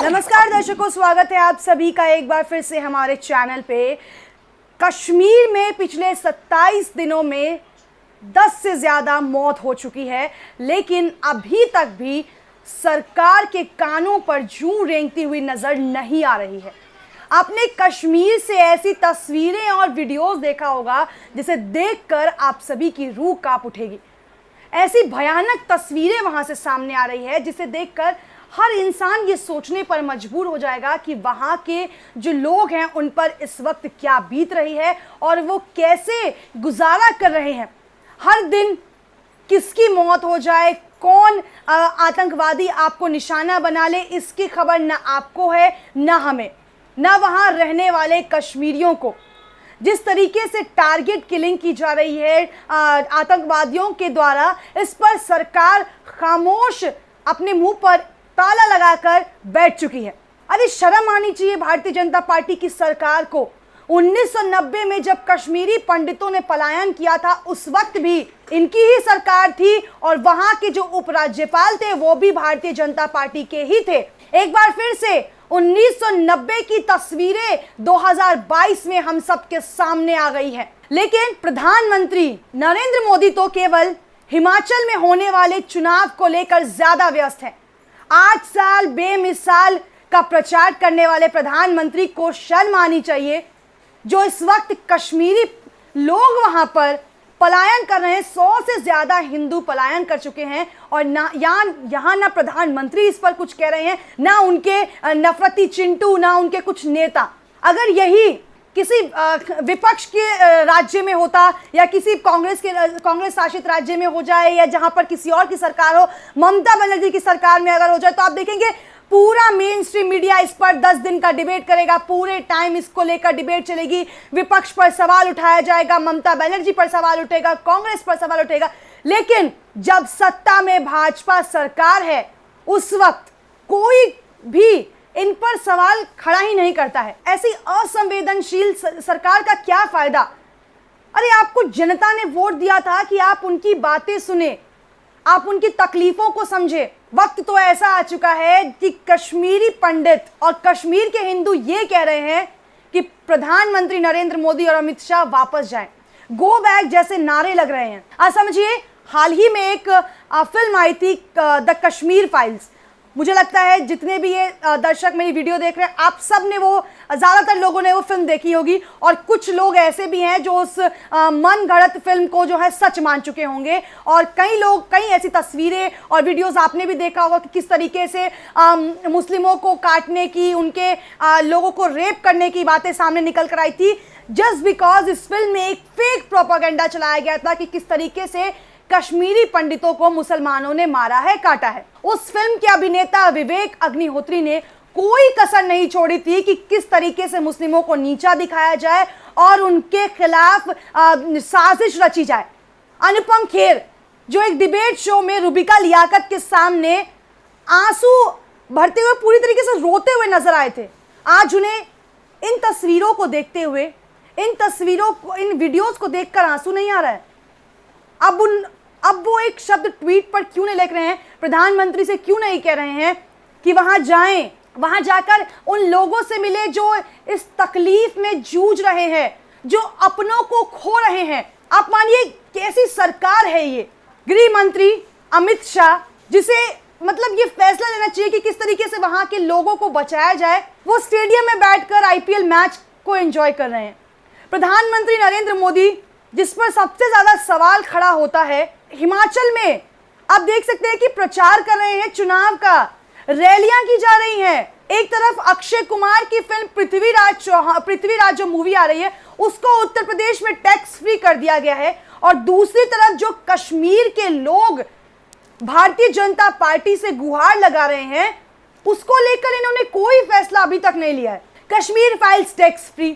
नमस्कार दर्शकों, स्वागत है आप सभी का एक बार फिर से हमारे चैनल पे। कश्मीर में पिछले 27 दिनों में 10 से ज़्यादा मौत हो चुकी है, लेकिन अभी तक भी सरकार के कानों पर जूं रेंगती हुई नज़र नहीं आ रही है। आपने कश्मीर से ऐसी तस्वीरें और वीडियोस देखा होगा जिसे देखकर आप सभी की रूह कांप उठेगी। ऐसी भयानक तस्वीरें वहाँ से सामने आ रही है जिसे देखकर हर इंसान ये सोचने पर मजबूर हो जाएगा कि वहाँ के जो लोग हैं उन पर इस वक्त क्या बीत रही है और वो कैसे गुजारा कर रहे हैं। हर दिन किसकी मौत हो जाए, कौन आतंकवादी आपको निशाना बना ले, इसकी खबर ना आपको है ना हमें, ना वहाँ रहने वाले कश्मीरियों को। जिस तरीके से टारगेट किलिंग की जा रही है आतंकवादियों के द्वारा, इस पर सरकार खामोश अपने मुंह पर ताला लगाकर बैठ चुकी है। अरे शर्म आनी चाहिए भारतीय जनता पार्टी की सरकार को। 1990 में जब कश्मीरी पंडितों ने पलायन किया था, उस वक्त भी इनकी ही सरकार थी और वहां के जो उपराज्यपाल थे वो भी भारतीय जनता पार्टी के ही थे। एक बार फिर से 1990 की तस्वीरें 2022 में हम सबके सामने आ गई है। लेकिन प्रधानमंत्री नरेंद्र मोदी तो केवल हिमाचल में होने वाले चुनाव को लेकर ज्यादा व्यस्त हैं। 8 साल बेमिसाल का प्रचार करने वाले प्रधानमंत्री को शर्म आनी चाहिए, जो इस वक्त कश्मीरी लोग वहां पर पलायन कर रहे हैं। 100 से ज्यादा हिंदू पलायन कर चुके हैं और ना यहाँ ना प्रधानमंत्री इस पर कुछ कह रहे हैं, ना उनके नफरती चिंटू, ना उनके कुछ नेता। अगर यही किसी विपक्ष के राज्य में होता या किसी कांग्रेस शासित राज्य में हो जाए या जहां पर किसी और की सरकार हो, ममता बनर्जी की सरकार में अगर हो जाए, तो आप देखेंगे पूरा मेन स्ट्रीम मीडिया इस पर 10 दिन का डिबेट करेगा। पूरे टाइम इसको लेकर डिबेट चलेगी। विपक्ष पर सवाल उठाया जाएगा, ममता बनर्जी पर सवाल उठेगा, कांग्रेस पर सवाल उठेगा। लेकिन जब सत्ता में भाजपा सरकार है, उस वक्त कोई भी इन पर सवाल खड़ा ही नहीं करता है। ऐसी असंवेदनशील सरकार का क्या फायदा? अरे आपको जनता ने वोट दिया था कि आप उनकी बातें सुने, आप उनकी तकलीफों को समझे। वक्त तो ऐसा आ चुका है कि कश्मीरी पंडित और कश्मीर के हिंदू ये कह रहे हैं कि प्रधानमंत्री नरेंद्र मोदी और अमित शाह वापस जाएं। गो बैक जैसे नारे लग रहे हैं। आज समझिए, हाल ही में एक फिल्म आई थी द कश्मीर फाइल्स। मुझे लगता है जितने भी ये दर्शक मेरी वीडियो देख रहे हैं, आप सब ने ज़्यादातर लोगों ने वो फिल्म देखी होगी और कुछ लोग ऐसे भी हैं जो उस मन गढ़ंत फिल्म को जो है सच मान चुके होंगे। और कई ऐसी तस्वीरें और वीडियोस आपने भी देखा होगा कि किस तरीके से मुस्लिमों को काटने की, उनके लोगों को रेप करने की बातें सामने निकल कर आई थी, जस्ट बिकॉज इस फिल्म में एक फेक प्रोपागेंडा चलाया गया था कि किस तरीके से कश्मीरी पंडितों को मुसलमानों ने मारा है, काटा है। उस फिल्म के अभिनेता विवेक अग्निहोत्री ने कोई कसर नहीं छोड़ी थी कि किस तरीके से मुस्लिमों को नीचा दिखाया जाए और उनके खिलाफ साजिश रची जाए। अनुपम खेर जो एक डिबेट शो में रुबिका लियाकत के सामने आंसू भरते हुए, पूरी तरीके से रोते हुए नजर आए थे, आज उन्हें इन तस्वीरों को देखते हुए, इन वीडियोस को देखकर आंसू नहीं आ रहा है। अब वो एक शब्द ट्वीट पर क्यों नहीं लिख रहे हैं? प्रधानमंत्री से क्यों नहीं कह रहे हैं कि वहां जाएं, वहां जाकर उन लोगों से मिले जो इस तकलीफ में जूझ रहे हैं, जो अपनों को खो रहे हैं। आप मानिए कैसी सरकार है ये। गृह मंत्री अमित शाह, जिसे मतलब ये फैसला लेना चाहिए कि किस तरीके से वहां के लोगों को बचाया जाए, वो स्टेडियम में बैठकर आईपीएल मैच को एंजॉय कर रहे हैं। प्रधानमंत्री नरेंद्र मोदी, जिस पर सबसे ज्यादा सवाल खड़ा होता है, हिमाचल में आप देख सकते हैं कि प्रचार कर रहे हैं चुनाव का, रैलियां की जा रही हैं। एक तरफ अक्षय कुमार की फिल्म पृथ्वीराज जो मूवी आ रही है, उसको उत्तर प्रदेश में टैक्स फ्री कर दिया गया है, और दूसरी तरफ जो कश्मीर के लोग भारतीय जनता पार्टी से गुहार लगा रहे हैं, उसको लेकर इन्होंने कोई फैसला अभी तक नहीं लिया है। Kashmir files tax free,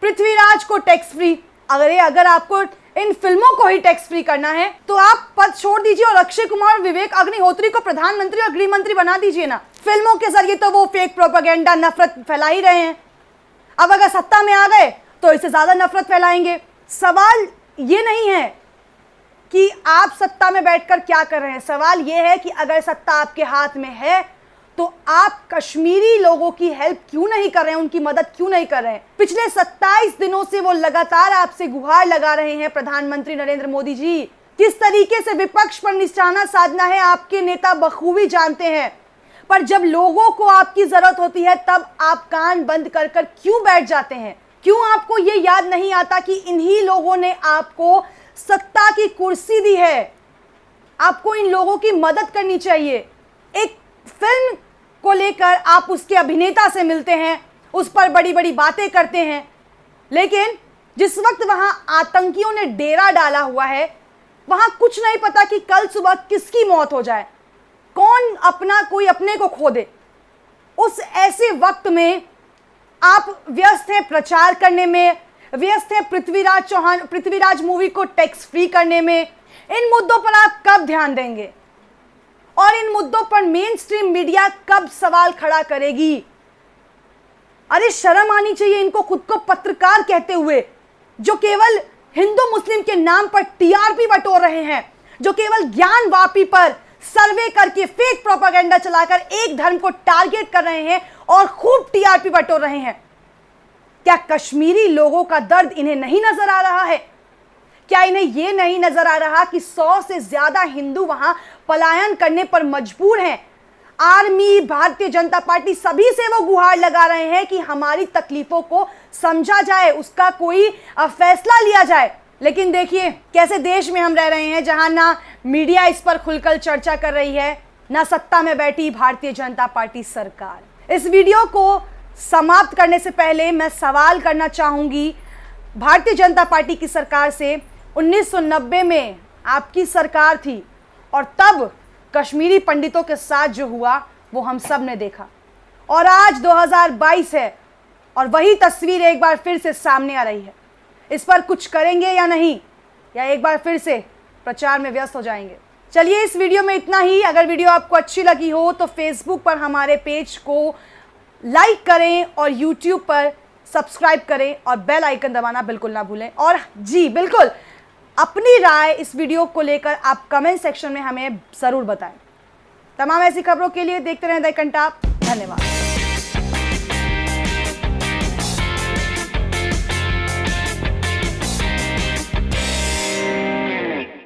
Prithviraj को टैक्स फ्री। अगर आपको इन फिल्मों को ही टैक्स फ्री करना है तो आप पद छोड़ दीजिए और अक्षय कुमार और विवेक अग्निहोत्री को प्रधानमंत्री और गृह मंत्री बना दीजिए ना। फिल्मों के जरिए तो वो फेक प्रोपेगेंडा, नफरत फैला ही रहे हैं। अब अगर सत्ता में आ गए तो इससे ज्यादा नफरत फैलाएंगे। सवाल ये नहीं है कि आप सत्ता में बैठकर क्या कर रहे हैं, सवाल ये है कि अगर सत्ता आपके हाथ में है तो आप कश्मीरी लोगों की हेल्प क्यों नहीं कर रहे हैं, उनकी मदद क्यों नहीं कर रहे हैं? पिछले 27 दिनों से वो लगातार आपसे गुहार लगा रहे हैं प्रधानमंत्री नरेंद्र मोदी जी। किस तरीके से विपक्ष पर निशाना साधना है आपके नेता बखूबी जानते हैं, पर जब लोगों को आपकी जरूरत होती है तब आप कान बंद कर कर क्यों बैठ जाते हैं? क्यों आपको ये याद नहीं आता कि इन्हीं लोगों ने आपको सत्ता की कुर्सी दी है? आपको इन लोगों की मदद करनी चाहिए। एक फिल्म को लेकर आप उसके अभिनेता से मिलते हैं, उस पर बड़ी बड़ी बातें करते हैं, लेकिन जिस वक्त वहां आतंकियों ने डेरा डाला हुआ है वहां कुछ नहीं पता कि कल सुबह किसकी मौत हो जाए, कौन अपना कोई अपने को खो दे। उस ऐसे वक्त में आप व्यस्त हैं प्रचार करने में, व्यस्त हैं पृथ्वीराज मूवी को टैक्स फ्री करने में। इन मुद्दों पर आप कब ध्यान देंगे और इन मुद्दों पर मेन स्ट्रीम मीडिया कब सवाल खड़ा करेगी? अरे शर्म आनी चाहिए इनको खुद को पत्रकार कहते हुए, जो केवल हिंदू मुस्लिम के नाम पर टीआरपी बटोर रहे हैं, जो केवल ज्ञान वापी पर सर्वे करके फेक प्रोपेगेंडा चलाकर एक धर्म को टारगेट कर रहे हैं और खूब टीआरपी बटोर रहे हैं। क्या कश्मीरी लोगों का दर्द इन्हें नहीं नजर आ रहा है? क्या इन्हें यह नहीं नजर आ रहा कि 100 से ज्यादा हिंदू वहां पलायन करने पर मजबूर हैं? आर्मी, भारतीय जनता पार्टी, सभी से वो गुहार लगा रहे हैं कि हमारी तकलीफों को समझा जाए, उसका कोई फैसला लिया जाए। लेकिन देखिए कैसे देश में हम रह रहे हैं जहां ना मीडिया इस पर खुलकर चर्चा कर रही है, ना सत्ता में बैठी भारतीय जनता पार्टी सरकार। इस वीडियो को समाप्त करने से पहले मैं सवाल करना चाहूंगी भारतीय जनता पार्टी की सरकार से। 1990 में आपकी सरकार थी और तब कश्मीरी पंडितों के साथ जो हुआ वो हम सब ने देखा, और आज 2022 है और वही तस्वीर एक बार फिर से सामने आ रही है। इस पर कुछ करेंगे या नहीं, या एक बार फिर से प्रचार में व्यस्त हो जाएंगे? चलिए इस वीडियो में इतना ही। अगर वीडियो आपको अच्छी लगी हो तो फेसबुक पर हमारे पेज को लाइक करें और यूट्यूब पर सब्सक्राइब करें और बेल आइकन दबाना बिल्कुल ना भूलें। और जी बिल्कुल, अपनी राय इस वीडियो को लेकर आप कमेंट सेक्शन में हमें ज़रूर बताएं। तमाम ऐसी खबरों के लिए देखते रहें द कंटाप। धन्यवाद।